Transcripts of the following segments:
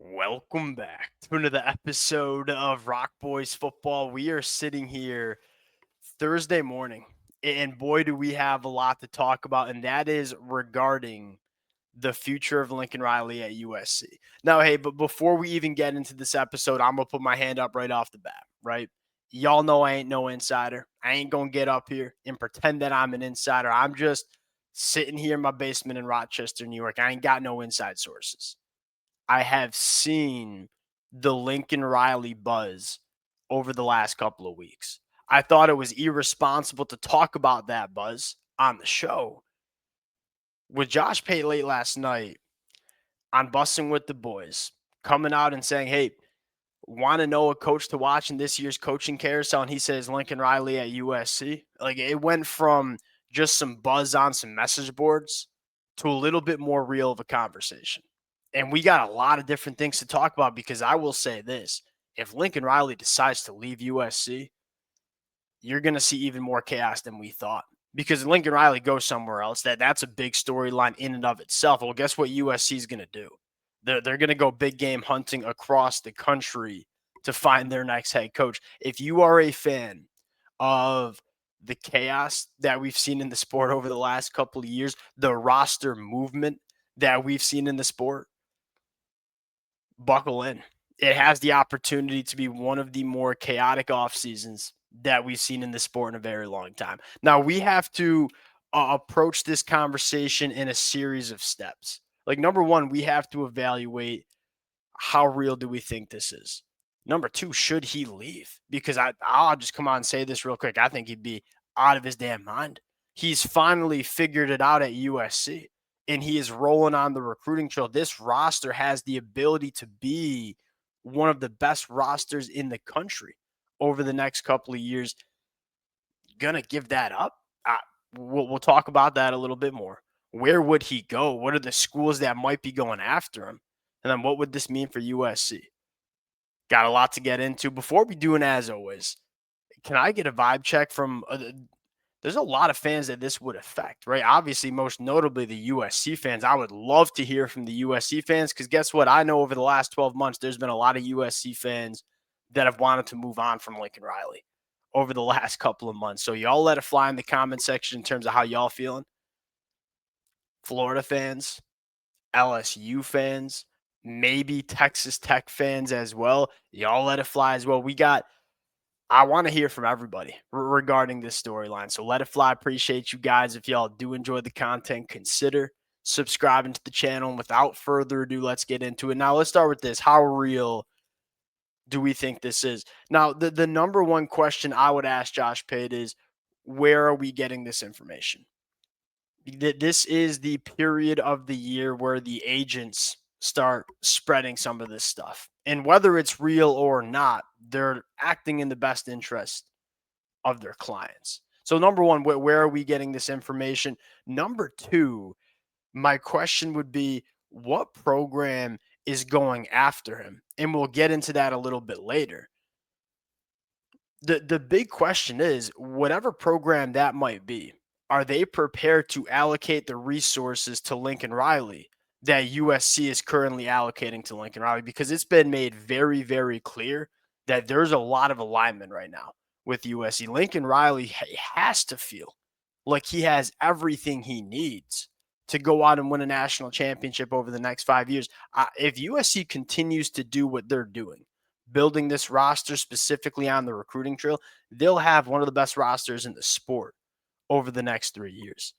Welcome back to another episode of Rock Boys Football. We are sitting here Thursday morning, and boy, do we have a lot to talk about, and that is regarding the future of Lincoln Riley at USC. Now, hey, but before we even get into this episode, I'm going to put my hand up right off the bat, right? Y'all know I ain't no insider. I ain't going to get up here and pretend that I'm an insider. I'm just sitting here in my basement in Rochester, New York. I ain't got no inside sources. I have seen the Lincoln Riley buzz over the last couple of weeks. I thought it was irresponsible to talk about that buzz on the show. With Josh Pate late last night on Bussin With The Boys, coming out and saying, hey, want to know a coach to watch in this year's coaching carousel? And he says Lincoln Riley at USC. Like, it went from just some buzz on some message boards to a little bit more real of a conversation. And we got a lot of different things to talk about because I will say this. If Lincoln Riley decides to leave USC, you're going to see even more chaos than we thought. Because Lincoln Riley goes somewhere else, that's a big storyline in and of itself. Well, guess what USC is going to do? They're going to go big game hunting across the country to find their next head coach. If you are a fan of the chaos that we've seen in the sport over the last couple of years, the roster movement that we've seen in the sport, buckle in. It has the opportunity to be one of the more chaotic off seasons that we've seen in the sport in a very long time. Now, we have to approach this conversation in a series of steps. Like, number one, we have to evaluate how real do we think this is. Number two, should he leave? Because I'll just come on and say this real quick. I think he'd be out of his damn mind. He's finally figured it out at USC, and he is rolling on the recruiting trail. This roster has the ability to be one of the best rosters in the country over the next couple of years. Gonna give that up? We'll talk about that a little bit more. Where would he go? What are the schools that might be going after him? And then what would this mean for USC? Got a lot to get into. Before we do, and as always, can I get a vibe check from there's a lot of fans that this would affect, right? Obviously, most notably the USC fans. I would love to hear from the USC fans because guess what? I know over the last 12 months, there's been a lot of USC fans that have wanted to move on from Lincoln Riley over the last couple of months. So y'all let it fly in the comment section in terms of how y'all feeling. Florida fans, LSU fans, maybe Texas Tech fans as well. Y'all let it fly as well. I want to hear from everybody regarding this storyline. So let it fly. Appreciate you guys. If y'all do enjoy the content, consider subscribing to the channel. And without further ado, let's get into it. Now, let's start with this. How real do we think this is? Now, the number one question I would ask Josh Pate is, where are we getting this information? This is the period of the year where the agents start spreading some of this stuff. And whether it's real or not, they're acting in the best interest of their clients. So, number one, where are we getting this information? Number two, my question would be, what program is going after him? And we'll get into that a little bit later. The big question is, whatever program that might be, are they prepared to allocate the resources to Lincoln Riley that USC is currently allocating to Lincoln Riley? Because it's been made very, very clear that there's a lot of alignment right now with USC. Lincoln Riley has to feel like he has everything he needs to go out and win a national championship over the next 5 years. If USC continues to do what they're doing, building this roster specifically on the recruiting trail, they'll have one of the best rosters in the sport over the next 3 years.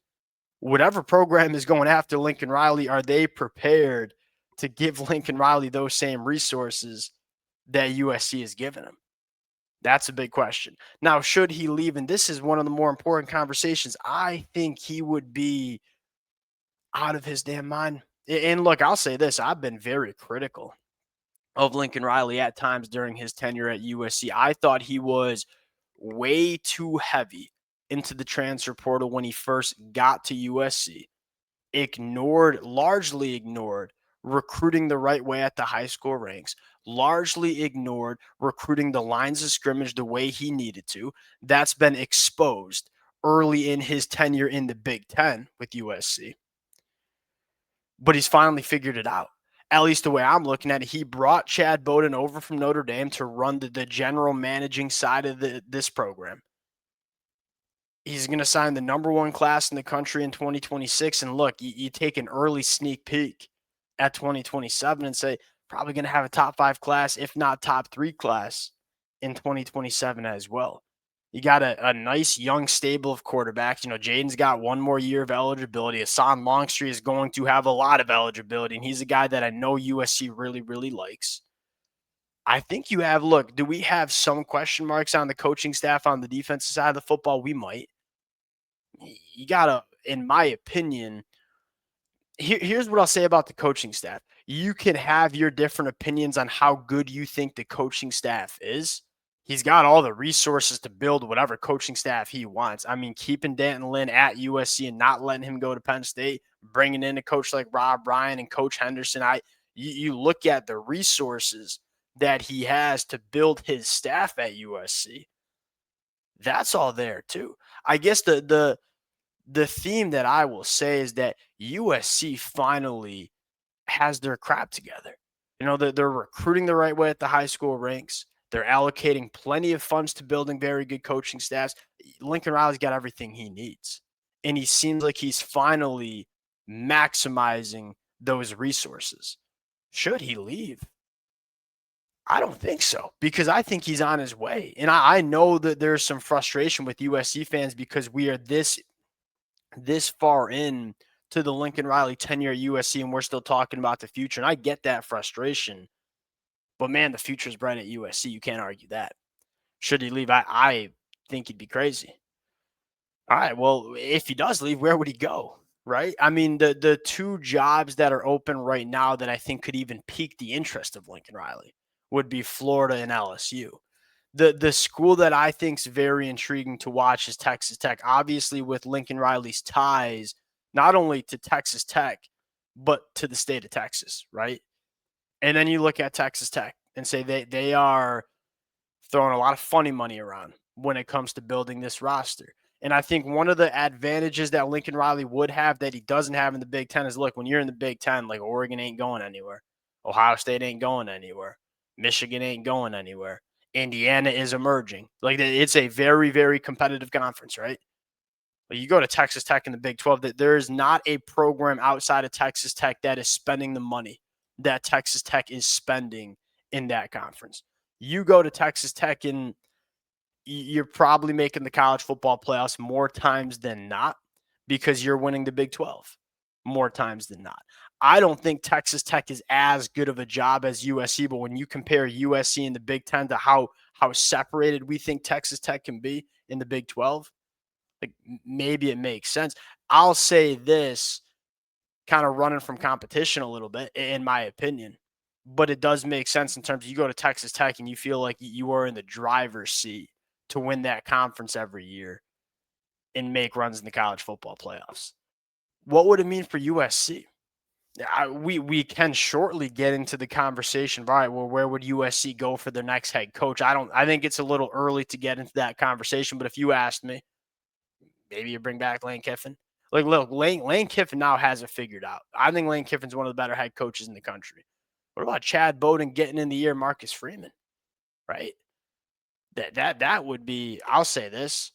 Whatever program is going after Lincoln Riley, are they prepared to give Lincoln Riley those same resources that USC has given him? That's a big question. Now, should he leave? And this is one of the more important conversations. I think he would be out of his damn mind. And look, I'll say this. I've been very critical of Lincoln Riley at times during his tenure at USC. I thought he was way too heavy into the transfer portal when he first got to USC. Largely ignored recruiting the right way at the high school ranks, largely ignored recruiting the lines of scrimmage the way he needed to. That's been exposed early in his tenure in the Big Ten with USC. But he's finally figured it out. at least the way I'm looking at it, he brought Chad Bowden over from Notre Dame to run the general managing side of this program. He's going to sign the number one class in the country in 2026. And look, you take an early sneak peek at 2027 and say, probably going to have a top five class, if not top three class in 2027 as well. You got a nice young stable of quarterbacks. Jaden's got one more year of eligibility. Hassan Longstreet is going to have a lot of eligibility, and he's a guy that I know USC really, really likes. I think do we have some question marks on the coaching staff on the defensive side of the football? We might. You got to, in my opinion, here's what I'll say about the coaching staff. You can have your different opinions on how good you think the coaching staff is. He's got all the resources to build whatever coaching staff he wants. I mean, keeping Danton Lynn at USC and not letting him go to Penn State, bringing in a coach like Rob Ryan and Coach Henderson. You look at the resources that he has to build his staff at USC. That's all there too. I guess the theme that I will say is that USC finally has their crap together. They're recruiting the right way at the high school ranks. They're allocating plenty of funds to building very good coaching staffs. Lincoln Riley's got everything he needs. And he seems like he's finally maximizing those resources. Should he leave? I don't think so, because I think he's on his way. And I know that there's some frustration with USC fans because we are this far in to the Lincoln Riley tenure at USC and we're still talking about the future. And I get that frustration. But man, the future's bright at USC. You can't argue that. Should he leave? I think he'd be crazy. All right. Well, if he does leave, where would he go? Right? I mean, the two jobs that are open right now that I think could even pique the interest of Lincoln Riley would be Florida and LSU. The school that I think is very intriguing to watch is Texas Tech, obviously with Lincoln Riley's ties, not only to Texas Tech, but to the state of Texas, right? And then you look at Texas Tech and say they are throwing a lot of funny money around when it comes to building this roster. And I think one of the advantages that Lincoln Riley would have that he doesn't have in the Big Ten is, look, when you're in the Big Ten, like Oregon ain't going anywhere. Ohio State ain't going anywhere. Michigan ain't going anywhere. Indiana is emerging. Like, it's a very, very competitive conference, right? But you go to Texas Tech in the Big 12, that there is not a program outside of Texas Tech that is spending the money that Texas Tech is spending in that conference. You go to Texas Tech and you're probably making the college football playoffs more times than not because you're winning the Big 12 more times than not. I don't think Texas Tech is as good of a job as USC, but when you compare USC in the Big 10 to how separated we think Texas Tech can be in the Big 12, like maybe it makes sense. I'll say this, kind of running from competition a little bit, in my opinion, but it does make sense in terms of you go to Texas Tech and you feel like you are in the driver's seat to win that conference every year and make runs in the college football playoffs. What would it mean for USC? We can shortly get into the conversation of, all right, well, where would USC go for their next head coach? I think it's a little early to get into that conversation, but if you asked me, maybe you bring back Lane Kiffin. Like, look, Lane Kiffin now has it figured out. I think Lane Kiffin's one of the better head coaches in the country. What about Chad Bowden getting in the ear Marcus Freeman, right? That would be, I'll say this,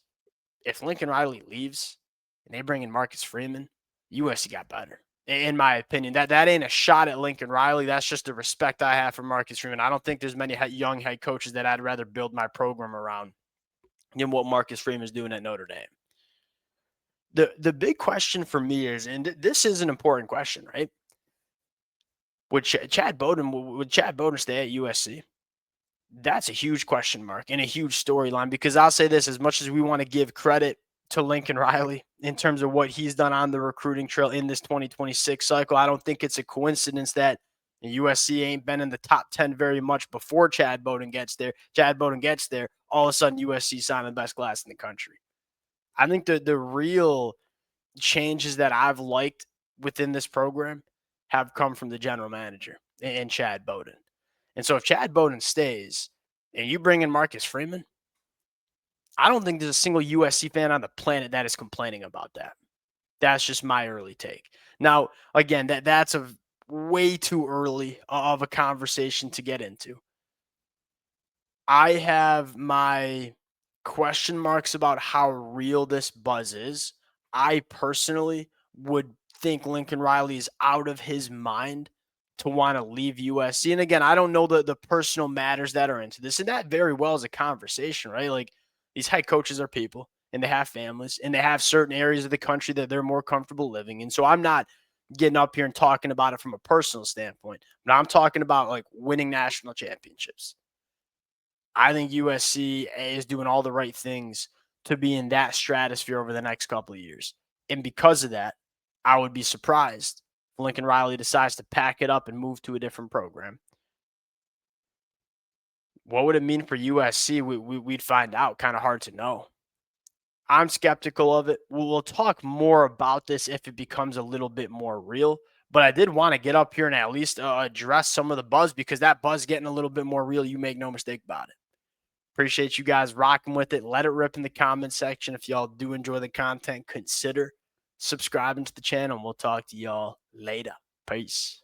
if Lincoln Riley leaves and they bring in Marcus Freeman, USC got better. In my opinion, that ain't a shot at Lincoln Riley. That's just the respect I have for Marcus Freeman. I don't think there's many young head coaches that I'd rather build my program around than what Marcus Freeman's doing at Notre Dame. The big question for me is, and this is an important question, right? Would Chad Bowden stay at USC? That's a huge question mark and a huge storyline, because I'll say this, as much as we want to give credit to Lincoln Riley in terms of what he's done on the recruiting trail in this 2026 cycle, I don't think it's a coincidence that USC ain't been in the top 10 very much before Chad Bowden gets there. Chad Bowden gets there, all of a sudden USC signed the best class in the country. I think the real changes that I've liked within this program have come from the general manager and Chad Bowden. And so if Chad Bowden stays and you bring in Marcus Freeman, I don't think there's a single USC fan on the planet that is complaining about that. That's just my early take. Now, again, that's a way too early of a conversation to get into. I have my question marks about how real this buzz is. I personally would think Lincoln Riley is out of his mind to want to leave USC. And again, I don't know the personal matters that are into this. And that very well is a conversation, right? Like these head coaches are people and they have families and they have certain areas of the country that they're more comfortable living in. So I'm not getting up here and talking about it from a personal standpoint, but I'm talking about like winning national championships. I think USC is doing all the right things to be in that stratosphere over the next couple of years. And because of that, I would be surprised if Lincoln Riley decides to pack it up and move to a different program. What would it mean for USC? We'd find out. Kind of hard to know. I'm skeptical of it. We'll talk more about this if it becomes a little bit more real. But I did want to get up here and at least address some of the buzz because that buzz getting a little bit more real. You make no mistake about it. Appreciate you guys rocking with it. Let it rip in the comment section. If y'all do enjoy the content, consider subscribing to the channel. And we'll talk to y'all later. Peace.